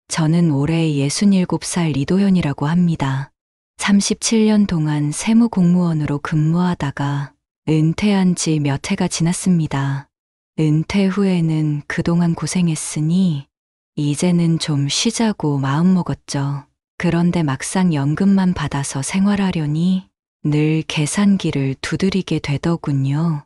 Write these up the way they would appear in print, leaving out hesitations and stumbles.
저는 올해 67살 이도현이라고 합니다. 37년 동안 세무공무원으로 근무하다가 은퇴한 지 몇 해가 지났습니다. 은퇴 후에는 그동안 고생했으니 이제는 좀 쉬자고 마음먹었죠. 그런데 막상 연금만 받아서 생활하려니 늘 계산기를 두드리게 되더군요.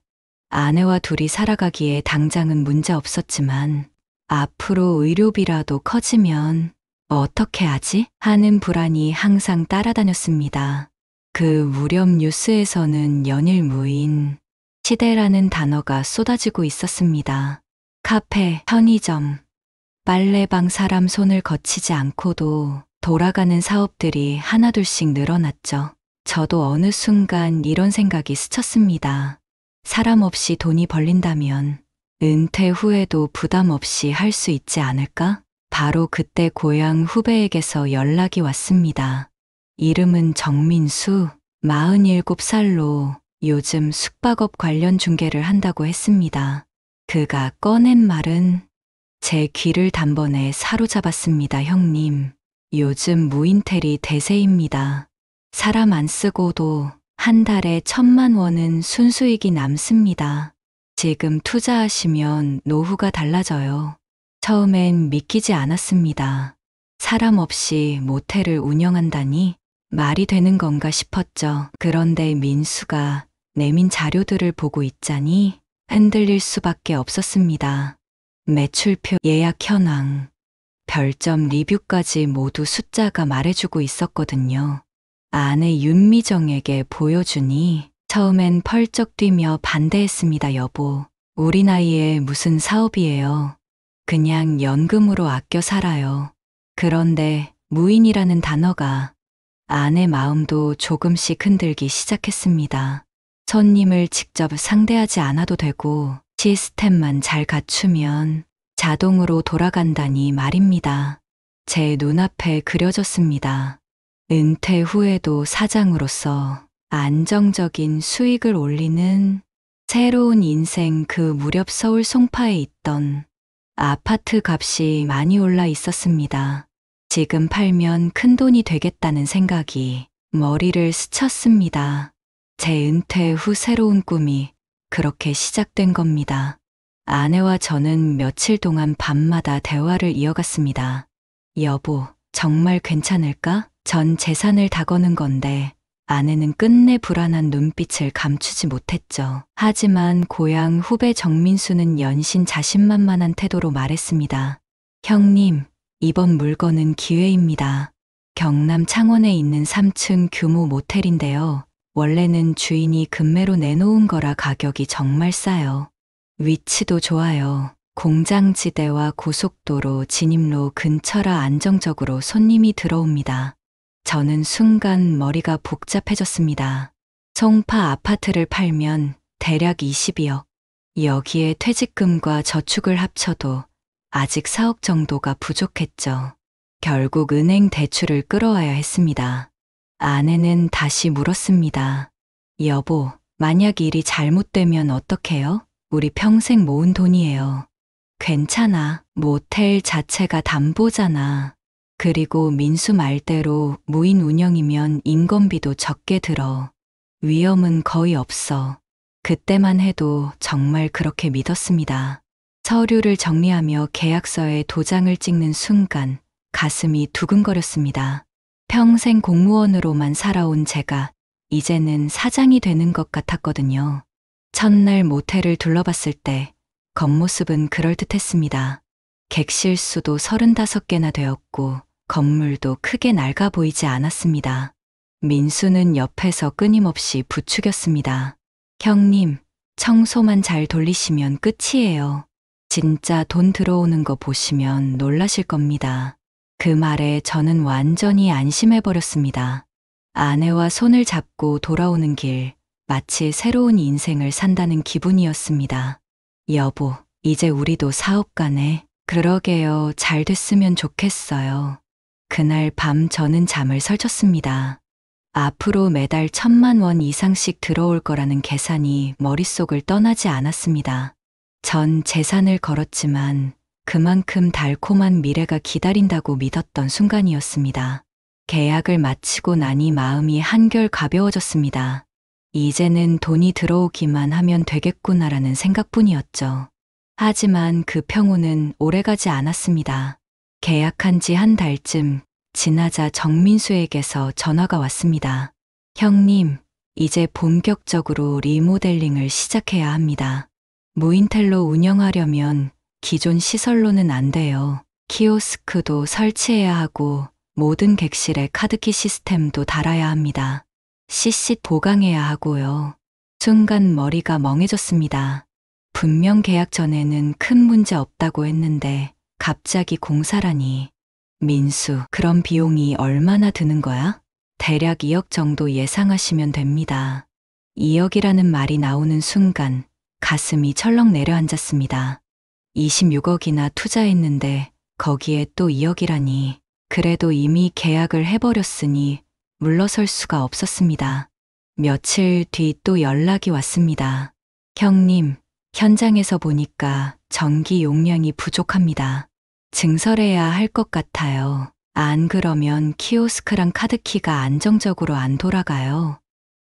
아내와 둘이 살아가기에 당장은 문제 없었지만 앞으로 의료비라도 커지면 어떻게 하지? 하는 불안이 항상 따라다녔습니다. 그 무렵 뉴스에서는 연일 무인, 시대라는 단어가 쏟아지고 있었습니다. 카페, 편의점, 빨래방 사람 손을 거치지 않고도 돌아가는 사업들이 하나둘씩 늘어났죠. 저도 어느 순간 이런 생각이 스쳤습니다. 사람 없이 돈이 벌린다면 은퇴 후에도 부담 없이 할 수 있지 않을까? 바로 그때 고향 후배에게서 연락이 왔습니다. 이름은 정민수, 47살로 요즘 숙박업 관련 중개를 한다고 했습니다. 그가 꺼낸 말은 제 귀를 단번에 사로잡았습니다. 형님, 요즘 무인텔이 대세입니다. 사람 안 쓰고도 한 달에 1,000만 원은 순수익이 남습니다. 지금 투자하시면 노후가 달라져요. 처음엔 믿기지 않았습니다. 사람 없이 모텔을 운영한다니 말이 되는 건가 싶었죠. 그런데 민수가 내민 자료들을 보고 있자니 흔들릴 수밖에 없었습니다. 매출표, 예약 현황, 별점 리뷰까지 모두 숫자가 말해주고 있었거든요. 아내 윤미정에게 보여주니 처음엔 펄쩍 뛰며 반대했습니다. 여보, 우리 나이에 무슨 사업이에요. 그냥 연금으로 아껴 살아요. 그런데 무인이라는 단어가 아내 마음도 조금씩 흔들기 시작했습니다. 손님을 직접 상대하지 않아도 되고 시스템만 잘 갖추면 자동으로 돌아간다니 말입니다. 제 눈앞에 그려졌습니다. 은퇴 후에도 사장으로서 안정적인 수익을 올리는 새로운 인생. 그 무렵 서울 송파에 있던 아파트 값이 많이 올라 있었습니다. 지금 팔면 큰돈이 되겠다는 생각이 머리를 스쳤습니다. 제 은퇴 후 새로운 꿈이 그렇게 시작된 겁니다. 아내와 저는 며칠 동안 밤마다 대화를 이어갔습니다. 여보, 정말 괜찮을까? 전 재산을 다 거는 건데 아내는 끝내 불안한 눈빛을 감추지 못했죠. 하지만 고향 후배 정민수는 연신 자신만만한 태도로 말했습니다. 형님, 이번 물건은 기회입니다. 경남 창원에 있는 3층 규모 모텔인데요. 원래는 주인이 급매로 내놓은 거라 가격이 정말 싸요. 위치도 좋아요. 공장지대와 고속도로 진입로 근처라 안정적으로 손님이 들어옵니다. 저는 순간 머리가 복잡해졌습니다. 송파 아파트를 팔면 대략 22억. 여기에 퇴직금과 저축을 합쳐도 아직 4억 정도가 부족했죠. 결국 은행 대출을 끌어와야 했습니다. 아내는 다시 물었습니다. 여보, 만약 일이 잘못되면 어떡해요? 우리 평생 모은 돈이에요. 괜찮아. 모텔 자체가 담보잖아. 그리고 민수 말대로 무인 운영이면 인건비도 적게 들어. 위험은 거의 없어. 그때만 해도 정말 그렇게 믿었습니다. 서류를 정리하며 계약서에 도장을 찍는 순간 가슴이 두근거렸습니다. 평생 공무원으로만 살아온 제가 이제는 사장이 되는 것 같았거든요. 첫날 모텔을 둘러봤을 때 겉모습은 그럴듯했습니다. 객실 수도 35개나 되었고 건물도 크게 낡아 보이지 않았습니다. 민수는 옆에서 끊임없이 부추겼습니다. 형님, 청소만 잘 돌리시면 끝이에요. 진짜 돈 들어오는 거 보시면 놀라실 겁니다. 그 말에 저는 완전히 안심해버렸습니다. 아내와 손을 잡고 돌아오는 길, 마치 새로운 인생을 산다는 기분이었습니다. 여보, 이제 우리도 사업가네. 그러게요. 잘 됐으면 좋겠어요. 그날 밤 저는 잠을 설쳤습니다. 앞으로 매달 1,000만 원 이상씩 들어올 거라는 계산이 머릿속을 떠나지 않았습니다. 전 재산을 걸었지만 그만큼 달콤한 미래가 기다린다고 믿었던 순간이었습니다. 계약을 마치고 나니 마음이 한결 가벼워졌습니다. 이제는 돈이 들어오기만 하면 되겠구나라는 생각뿐이었죠. 하지만 그 평온은 오래가지 않았습니다. 계약한 지 한 달쯤 지나자 정민수에게서 전화가 왔습니다. 형님, 이제 본격적으로 리모델링을 시작해야 합니다. 무인텔로 운영하려면 기존 시설로는 안 돼요. 키오스크도 설치해야 하고 모든 객실에 카드키 시스템도 달아야 합니다. CC 보강해야 하고요. 순간 머리가 멍해졌습니다. 분명 계약 전에는 큰 문제 없다고 했는데 갑자기 공사라니. 민수, 그럼 비용이 얼마나 드는 거야? 대략 2억 정도 예상하시면 됩니다. 2억이라는 말이 나오는 순간 가슴이 철렁 내려앉았습니다. 26억이나 투자했는데 거기에 또 2억이라니. 그래도 이미 계약을 해버렸으니 물러설 수가 없었습니다. 며칠 뒤 또 연락이 왔습니다. 형님, 현장에서 보니까 전기 용량이 부족합니다. 증설해야 할 것 같아요. 안 그러면 키오스크랑 카드키가 안정적으로 안 돌아가요.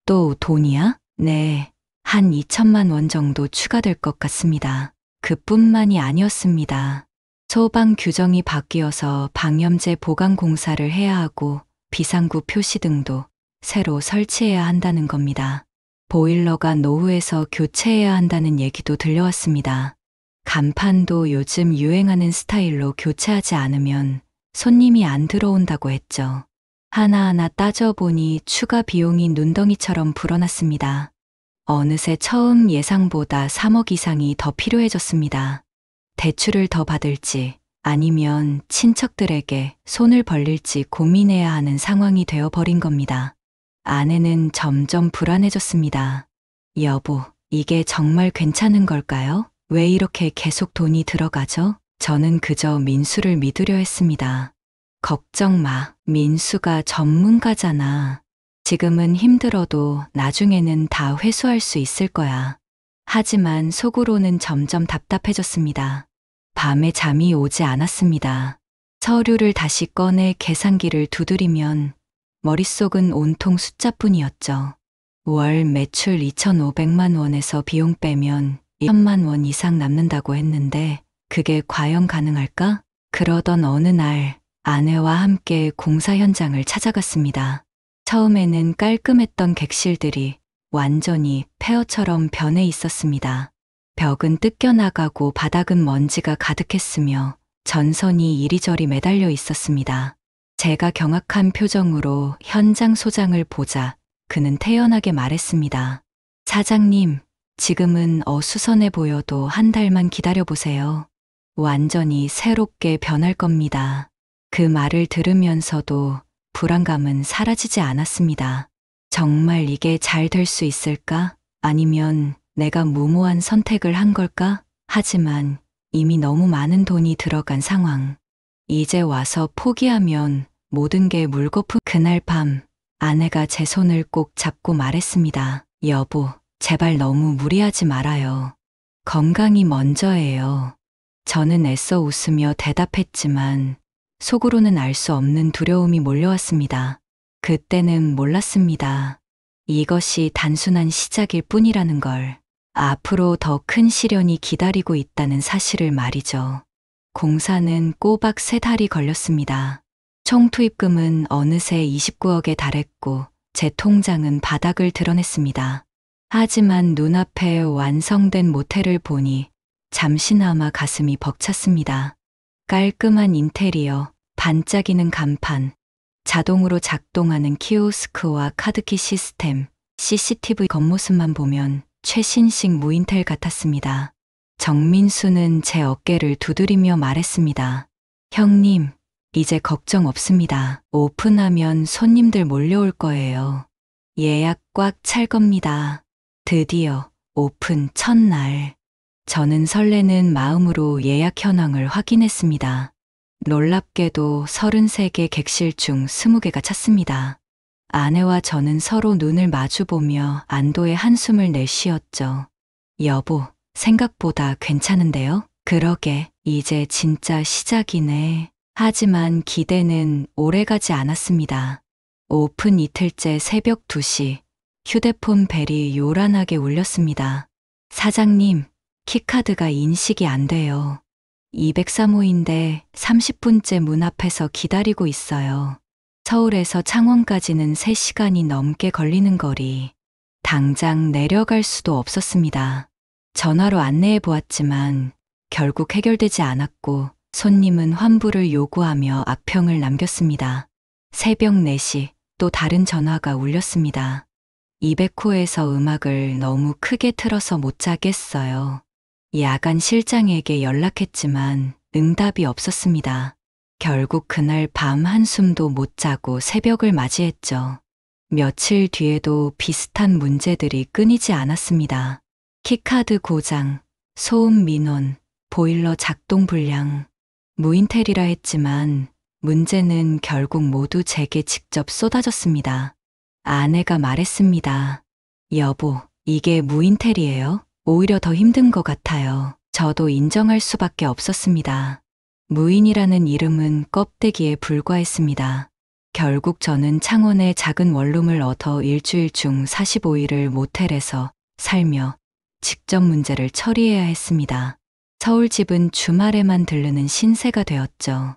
또 돈이야? 네, 한 2천만 원 정도 추가될 것 같습니다. 그뿐만이 아니었습니다. 소방 규정이 바뀌어서 방염제 보강 공사를 해야 하고 비상구 표시 등도 새로 설치해야 한다는 겁니다. 보일러가 노후해서 교체해야 한다는 얘기도 들려왔습니다. 간판도 요즘 유행하는 스타일로 교체하지 않으면 손님이 안 들어온다고 했죠. 하나하나 따져보니 추가 비용이 눈덩이처럼 불어났습니다. 어느새 처음 예상보다 3억 이상이 더 필요해졌습니다. 대출을 더 받을지 아니면 친척들에게 손을 벌릴지 고민해야 하는 상황이 되어버린 겁니다. 아내는 점점 불안해졌습니다. 여보, 이게 정말 괜찮은 걸까요? 왜 이렇게 계속 돈이 들어가죠? 저는 그저 민수를 믿으려 했습니다. 걱정 마, 민수가 전문가잖아. 지금은 힘들어도 나중에는 다 회수할 수 있을 거야. 하지만 속으로는 점점 답답해졌습니다. 밤에 잠이 오지 않았습니다. 서류를 다시 꺼내 계산기를 두드리면 머릿속은 온통 숫자뿐이었죠. 월 매출 2,500만 원에서 비용 빼면 1천만 원 이상 남는다고 했는데 그게 과연 가능할까? 그러던 어느 날 아내와 함께 공사 현장을 찾아갔습니다. 처음에는 깔끔했던 객실들이 완전히 폐허처럼 변해 있었습니다. 벽은 뜯겨나가고 바닥은 먼지가 가득했으며 전선이 이리저리 매달려 있었습니다. 제가 경악한 표정으로 현장 소장을 보자 그는 태연하게 말했습니다. 사장님, 지금은 어수선해 보여도 한 달만 기다려보세요. 완전히 새롭게 변할 겁니다. 그 말을 들으면서도 불안감은 사라지지 않았습니다. 정말 이게 잘 될 수 있을까? 아니면 내가 무모한 선택을 한 걸까? 하지만 이미 너무 많은 돈이 들어간 상황. 이제 와서 포기하면 모든 게 물거품. 그날 밤 아내가 제 손을 꼭 잡고 말했습니다. 여보, 제발 너무 무리하지 말아요. 건강이 먼저예요. 저는 애써 웃으며 대답했지만 속으로는 알 수 없는 두려움이 몰려왔습니다. 그때는 몰랐습니다. 이것이 단순한 시작일 뿐이라는 걸. 앞으로 더 큰 시련이 기다리고 있다는 사실을 말이죠. 공사는 꼬박 3달이 걸렸습니다. 총 투입금은 어느새 29억에 달했고 제 통장은 바닥을 드러냈습니다. 하지만 눈앞에 완성된 모텔을 보니 잠시나마 가슴이 벅찼습니다. 깔끔한 인테리어, 반짝이는 간판, 자동으로 작동하는 키오스크와 카드키 시스템, CCTV 겉모습만 보면 최신식 무인텔 같았습니다. 정민수는 제 어깨를 두드리며 말했습니다. 형님, 이제 걱정 없습니다. 오픈하면 손님들 몰려올 거예요. 예약 꽉 찰 겁니다. 드디어 오픈 첫날. 저는 설레는 마음으로 예약 현황을 확인했습니다. 놀랍게도 33개 객실 중 20개가 찼습니다. 아내와 저는 서로 눈을 마주보며 안도의 한숨을 내쉬었죠. 여보, 생각보다 괜찮은데요? 그러게, 이제 진짜 시작이네. 하지만 기대는 오래가지 않았습니다. 오픈 이틀째 새벽 2시, 휴대폰 벨이 요란하게 울렸습니다. 사장님, 키카드가 인식이 안 돼요. 203호인데 30분째 문 앞에서 기다리고 있어요. 서울에서 창원까지는 3시간이 넘게 걸리는 거리. 당장 내려갈 수도 없었습니다. 전화로 안내해 보았지만 결국 해결되지 않았고 손님은 환불을 요구하며 악평을 남겼습니다. 새벽 4시 또 다른 전화가 울렸습니다. 200호에서 음악을 너무 크게 틀어서 못 자겠어요. 야간 실장에게 연락했지만 응답이 없었습니다. 결국 그날 밤 한숨도 못 자고 새벽을 맞이했죠. 며칠 뒤에도 비슷한 문제들이 끊이지 않았습니다. 키카드 고장, 소음 민원, 보일러 작동 불량, 무인텔이라 했지만 문제는 결국 모두 제게 직접 쏟아졌습니다. 아내가 말했습니다. 여보, 이게 무인텔이에요? 오히려 더 힘든 것 같아요. 저도 인정할 수밖에 없었습니다. 무인이라는 이름은 껍데기에 불과했습니다. 결국 저는 창원의 작은 원룸을 얻어 일주일 중 45일을 모텔에서 살며 직접 문제를 처리해야 했습니다. 서울집은 주말에만 들르는 신세가 되었죠.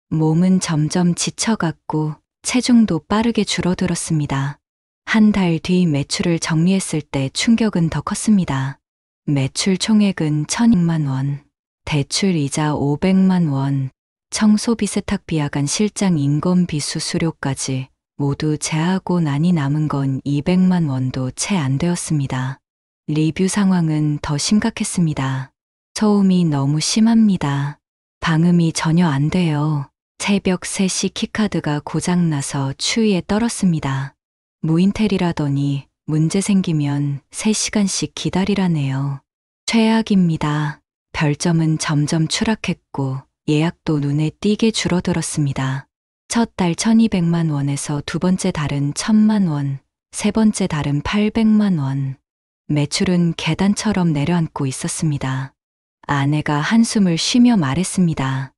몸은 점점 지쳐갔고 체중도 빠르게 줄어들었습니다. 한 달 뒤 매출을 정리했을 때 충격은 더 컸습니다. 매출 총액은 1,200만 원, 대출 이자 500만 원, 청소비 세탁비 야간 실장 인건비 수수료까지 모두 제하고 나니 남은 건 200만 원도 채 안 되었습니다. 리뷰 상황은 더 심각했습니다. 소음이 너무 심합니다. 방음이 전혀 안 돼요. 새벽 3시 키카드가 고장나서 추위에 떨었습니다. 무인텔이라더니 문제 생기면 3시간씩 기다리라네요. 최악입니다. 별점은 점점 추락했고 예약도 눈에 띄게 줄어들었습니다. 첫 달 1,200만 원에서 두 번째 달은 1,000만 원, 세 번째 달은 800만 원. 매출은 계단처럼 내려앉고 있었습니다. 아내가 한숨을 쉬며 말했습니다.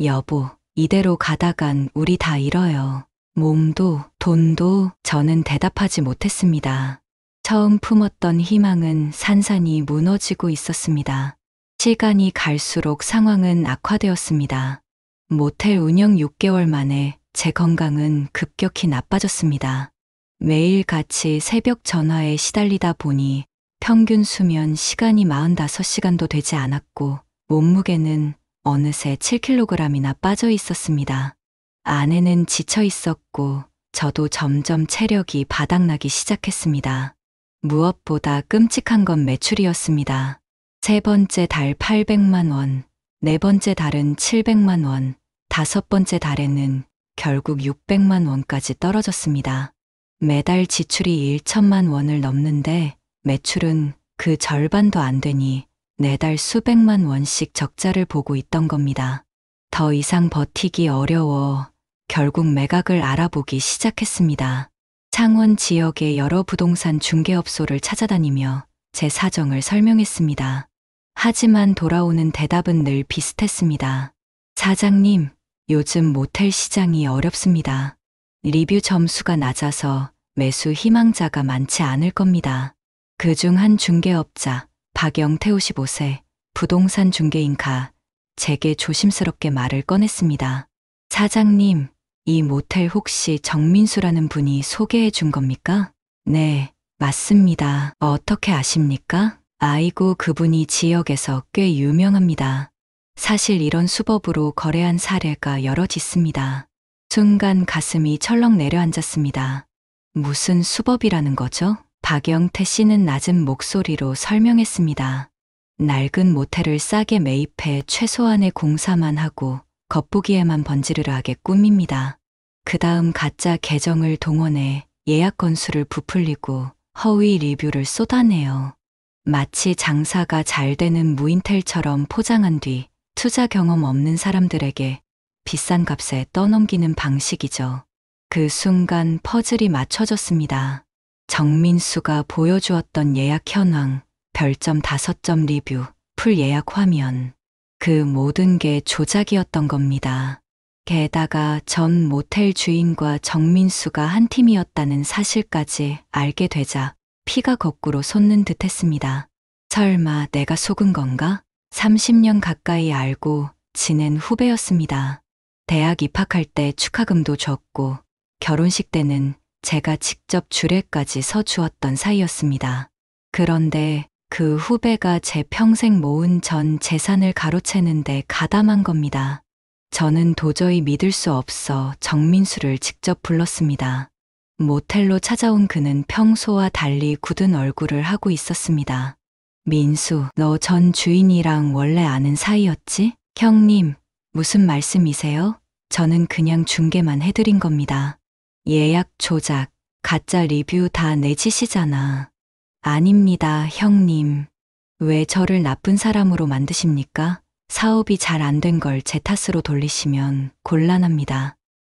여보, 이대로 가다간 우리 다 잃어요. 몸도 돈도. 저는 대답하지 못했습니다. 처음 품었던 희망은 산산이 무너지고 있었습니다. 시간이 갈수록 상황은 악화되었습니다. 모텔 운영 6개월 만에 제 건강은 급격히 나빠졌습니다. 매일같이 새벽 전화에 시달리다 보니 평균 수면 시간이 45시간도 되지 않았고 몸무게는 어느새 7kg이나 빠져 있었습니다. 아내는 지쳐 있었고 저도 점점 체력이 바닥나기 시작했습니다. 무엇보다 끔찍한 건 매출이었습니다. 세 번째 달 800만 원, 네 번째 달은 700만 원, 다섯 번째 달에는 결국 600만 원까지 떨어졌습니다. 매달 지출이 1천만 원을 넘는데 매출은 그 절반도 안 되니 매달 수백만 원씩 적자를 보고 있던 겁니다. 더 이상 버티기 어려워 결국 매각을 알아보기 시작했습니다. 창원 지역의 여러 부동산 중개업소를 찾아다니며 제 사정을 설명했습니다. 하지만 돌아오는 대답은 늘 비슷했습니다. 사장님, 요즘 모텔 시장이 어렵습니다. 리뷰 점수가 낮아서 매수 희망자가 많지 않을 겁니다. 그중 한 중개업자, 박영태 55세, 부동산 중개인가, 제게 조심스럽게 말을 꺼냈습니다. 사장님, 이 모텔 혹시 정민수라는 분이 소개해 준 겁니까? 네, 맞습니다. 어떻게 아십니까? 아이고, 그분이 지역에서 꽤 유명합니다. 사실 이런 수법으로 거래한 사례가 여럿 있습니다. 순간 가슴이 철렁 내려앉았습니다. 무슨 수법이라는 거죠? 박영태 씨는 낮은 목소리로 설명했습니다. 낡은 모텔을 싸게 매입해 최소한의 공사만 하고 겉보기에만 번지르르하게 꾸밉니다. 그 다음 가짜 계정을 동원해 예약 건수를 부풀리고 허위 리뷰를 쏟아내요. 마치 장사가 잘 되는 무인텔처럼 포장한 뒤 투자 경험 없는 사람들에게 비싼 값에 떠넘기는 방식이죠. 그 순간 퍼즐이 맞춰졌습니다. 정민수가 보여주었던 예약 현황, 별점 5점 리뷰, 풀 예약 화면. 그 모든 게 조작이었던 겁니다. 게다가 전 모텔 주인과 정민수가 한 팀이었다는 사실까지 알게 되자 피가 거꾸로 솟는 듯 했습니다. 설마 내가 속은 건가? 30년 가까이 알고 지낸 후배였습니다. 대학 입학할 때 축하금도 줬고 결혼식 때는 제가 직접 주례까지 서주었던 사이였습니다. 그런데 그 후배가 제 평생 모은 전 재산을 가로채는데 가담한 겁니다. 저는 도저히 믿을 수 없어 정민수를 직접 불렀습니다. 모텔로 찾아온 그는 평소와 달리 굳은 얼굴을 하고 있었습니다. 민수, 너 전 주인이랑 원래 아는 사이였지? 형님, 무슨 말씀이세요? 저는 그냥 중개만 해드린 겁니다. 예약 조작, 가짜 리뷰 다 내 짓이잖아. 아닙니다, 형님. 왜 저를 나쁜 사람으로 만드십니까? 사업이 잘 안 된 걸 제 탓으로 돌리시면 곤란합니다.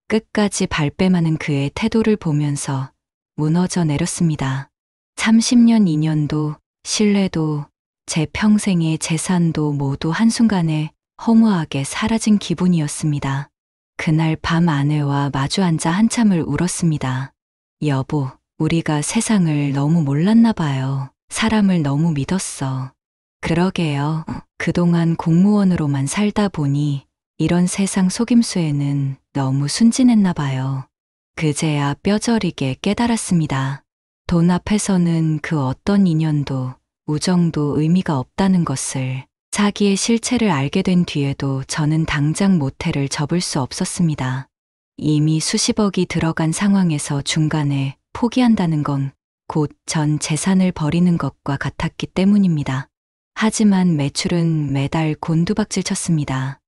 끝까지 발뺌하는 그의 태도를 보면서 무너져 내렸습니다. 30년 인연도, 신뢰도, 제 평생의 재산도 모두 한순간에 허무하게 사라진 기분이었습니다. 그날 밤 아내와 마주 앉아 한참을 울었습니다. 여보, 우리가 세상을 너무 몰랐나 봐요. 사람을 너무 믿었어. 그러게요. 그동안 공무원으로만 살다 보니 이런 세상 속임수에는 너무 순진했나 봐요. 그제야 뼈저리게 깨달았습니다. 돈 앞에서는 그 어떤 인연도 우정도 의미가 없다는 것을. 자기의 실체를 알게 된 뒤에도 저는 당장 모텔을 접을 수 없었습니다. 이미 수십억이 들어간 상황에서 중간에 포기한다는 건 곧 전 재산을 버리는 것과 같았기 때문입니다. 하지만 매출은 매달 곤두박질 쳤습니다.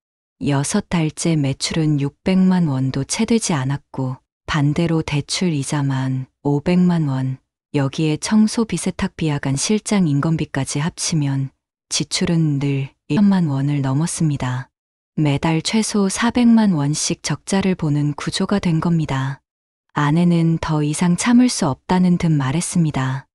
6달째 매출은 600만 원도 채 되지 않았고 반대로 대출 이자만 500만 원, 여기에 청소비 세탁비와 간 실장 인건비까지 합치면 지출은 늘 1천만 원을 넘었습니다. 매달 최소 400만 원씩 적자를 보는 구조가 된 겁니다. 아내는 더 이상 참을 수 없다는 듯 말했습니다.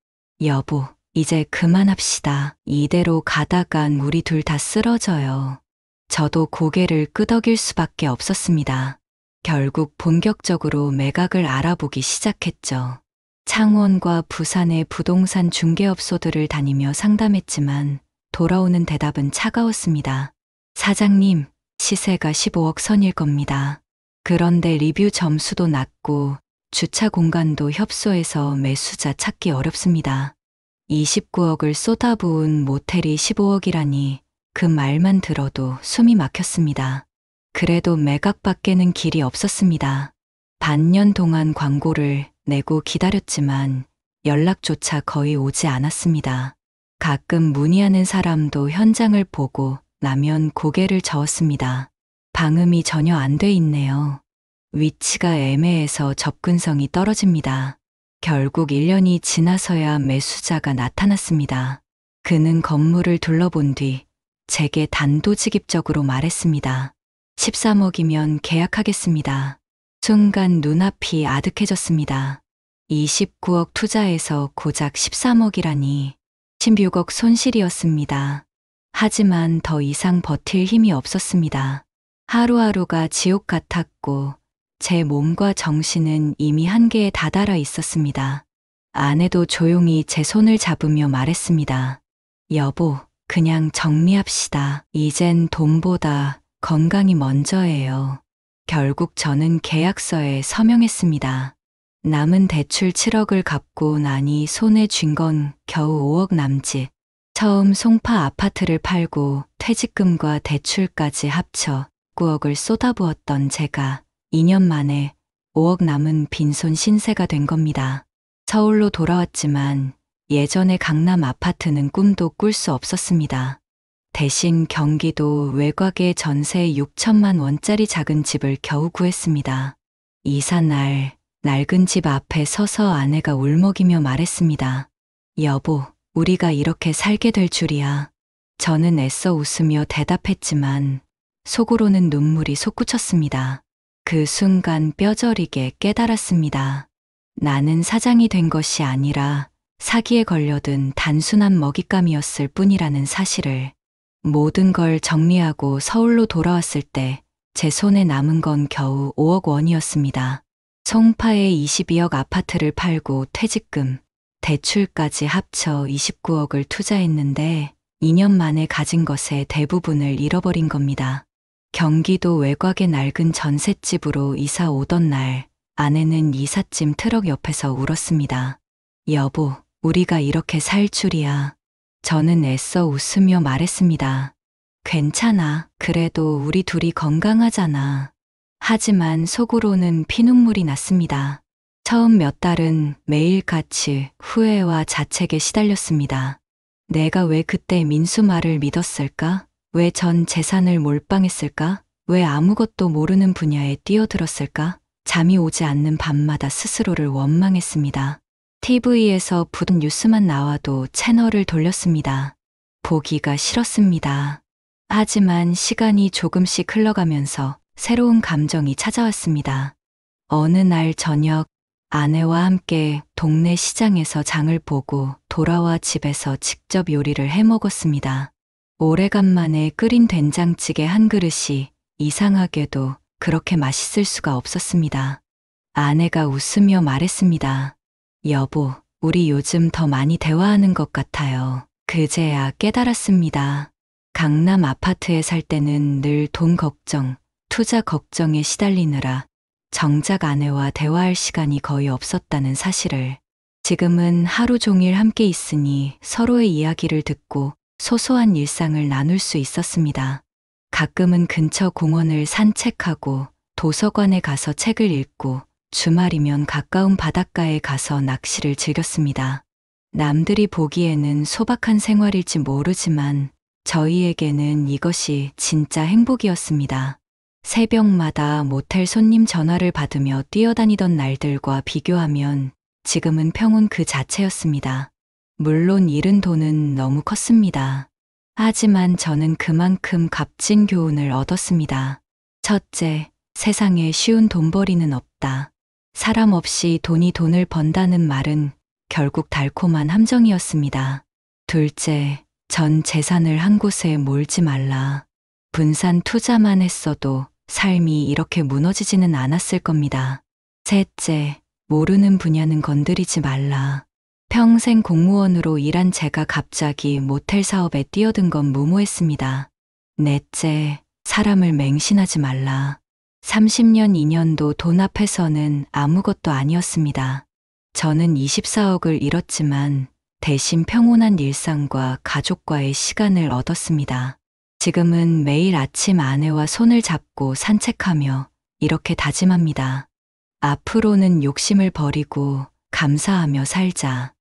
여보, 이제 그만합시다. 이대로 가다간 우리 둘 다 쓰러져요. 저도 고개를 끄덕일 수밖에 없었습니다. 결국 본격적으로 매각을 알아보기 시작했죠. 창원과 부산의 부동산 중개업소들을 다니며 상담했지만 돌아오는 대답은 차가웠습니다. 사장님, 시세가 15억 선일 겁니다. 그런데 리뷰 점수도 낮고 주차 공간도 협소해서 매수자 찾기 어렵습니다. 29억을 쏟아부은 모텔이 15억이라니 그 말만 들어도 숨이 막혔습니다. 그래도 매각밖에는 길이 없었습니다. 반년 동안 광고를 내고 기다렸지만 연락조차 거의 오지 않았습니다. 가끔 문의하는 사람도 현장을 보고 나면 고개를 저었습니다. 방음이 전혀 안 돼 있네요. 위치가 애매해서 접근성이 떨어집니다. 결국 1년이 지나서야 매수자가 나타났습니다. 그는 건물을 둘러본 뒤 제게 단도직입적으로 말했습니다. 13억이면 계약하겠습니다. 순간 눈앞이 아득해졌습니다. 29억 투자해서 고작 13억이라니 16억 손실이었습니다. 하지만 더 이상 버틸 힘이 없었습니다. 하루하루가 지옥 같았고 제 몸과 정신은 이미 한계에 다다라 있었습니다. 아내도 조용히 제 손을 잡으며 말했습니다. 여보, 그냥 정리합시다. 이젠 돈보다 건강이 먼저예요. 결국 저는 계약서에 서명했습니다. 남은 대출 7억을 갚고 나니 손에 쥔 건 겨우 5억 남짓. 처음 송파 아파트를 팔고 퇴직금과 대출까지 합쳐 9억을 쏟아부었던 제가 2년 만에 5억 남은 빈손 신세가 된 겁니다. 서울로 돌아왔지만 예전의 강남 아파트는 꿈도 꿀 수 없었습니다. 대신 경기도 외곽의 전세 6천만 원짜리 작은 집을 겨우 구했습니다. 이사 날 낡은 집 앞에 서서 아내가 울먹이며 말했습니다. 여보, 우리가 이렇게 살게 될 줄이야. 저는 애써 웃으며 대답했지만 속으로는 눈물이 솟구쳤습니다. 그 순간 뼈저리게 깨달았습니다. 나는 사장이 된 것이 아니라 사기에 걸려든 단순한 먹잇감이었을 뿐이라는 사실을. 모든 걸 정리하고 서울로 돌아왔을 때 제 손에 남은 건 겨우 5억 원이었습니다. 송파의 22억 아파트를 팔고 퇴직금, 대출까지 합쳐 29억을 투자했는데 2년 만에 가진 것의 대부분을 잃어버린 겁니다. 경기도 외곽의 낡은 전셋집으로 이사 오던 날 아내는 이삿짐 트럭 옆에서 울었습니다. 여보, 우리가 이렇게 살 줄이야. 저는 애써 웃으며 말했습니다. 괜찮아. 그래도 우리 둘이 건강하잖아. 하지만 속으로는 피눈물이 났습니다. 처음 몇 달은 매일같이 후회와 자책에 시달렸습니다. 내가 왜 그때 민수 말을 믿었을까? 왜 전 재산을 몰빵했을까? 왜 아무것도 모르는 분야에 뛰어들었을까? 잠이 오지 않는 밤마다 스스로를 원망했습니다. TV에서 부른 뉴스만 나와도 채널을 돌렸습니다. 보기가 싫었습니다. 하지만 시간이 조금씩 흘러가면서 새로운 감정이 찾아왔습니다. 어느 날 저녁 아내와 함께 동네 시장에서 장을 보고 돌아와 집에서 직접 요리를 해 먹었습니다. 오래간만에 끓인 된장찌개 한 그릇이 이상하게도 그렇게 맛있을 수가 없었습니다. 아내가 웃으며 말했습니다. 여보, 우리 요즘 더 많이 대화하는 것 같아요. 그제야 깨달았습니다. 강남 아파트에 살 때는 늘 돈 걱정, 투자 걱정에 시달리느라 정작 아내와 대화할 시간이 거의 없었다는 사실을. 지금은 하루 종일 함께 있으니 서로의 이야기를 듣고 소소한 일상을 나눌 수 있었습니다. 가끔은 근처 공원을 산책하고 도서관에 가서 책을 읽고 주말이면 가까운 바닷가에 가서 낚시를 즐겼습니다. 남들이 보기에는 소박한 생활일지 모르지만 저희에게는 이것이 진짜 행복이었습니다. 새벽마다 모텔 손님 전화를 받으며 뛰어다니던 날들과 비교하면 지금은 평온 그 자체였습니다. 물론 잃은 돈은 너무 컸습니다. 하지만 저는 그만큼 값진 교훈을 얻었습니다. 첫째, 세상에 쉬운 돈벌이는 없다. 사람 없이 돈이 돈을 번다는 말은 결국 달콤한 함정이었습니다. 둘째, 전 재산을 한 곳에 몰지 말라. 분산 투자만 했어도 삶이 이렇게 무너지지는 않았을 겁니다. 셋째, 모르는 분야는 건드리지 말라. 평생 공무원으로 일한 제가 갑자기 모텔 사업에 뛰어든 건 무모했습니다. 넷째, 사람을 맹신하지 말라. 30년 인연도 돈 앞에서는 아무것도 아니었습니다. 저는 24억을 잃었지만 대신 평온한 일상과 가족과의 시간을 얻었습니다. 지금은 매일 아침 아내와 손을 잡고 산책하며 이렇게 다짐합니다. 앞으로는 욕심을 버리고 감사하며 살자.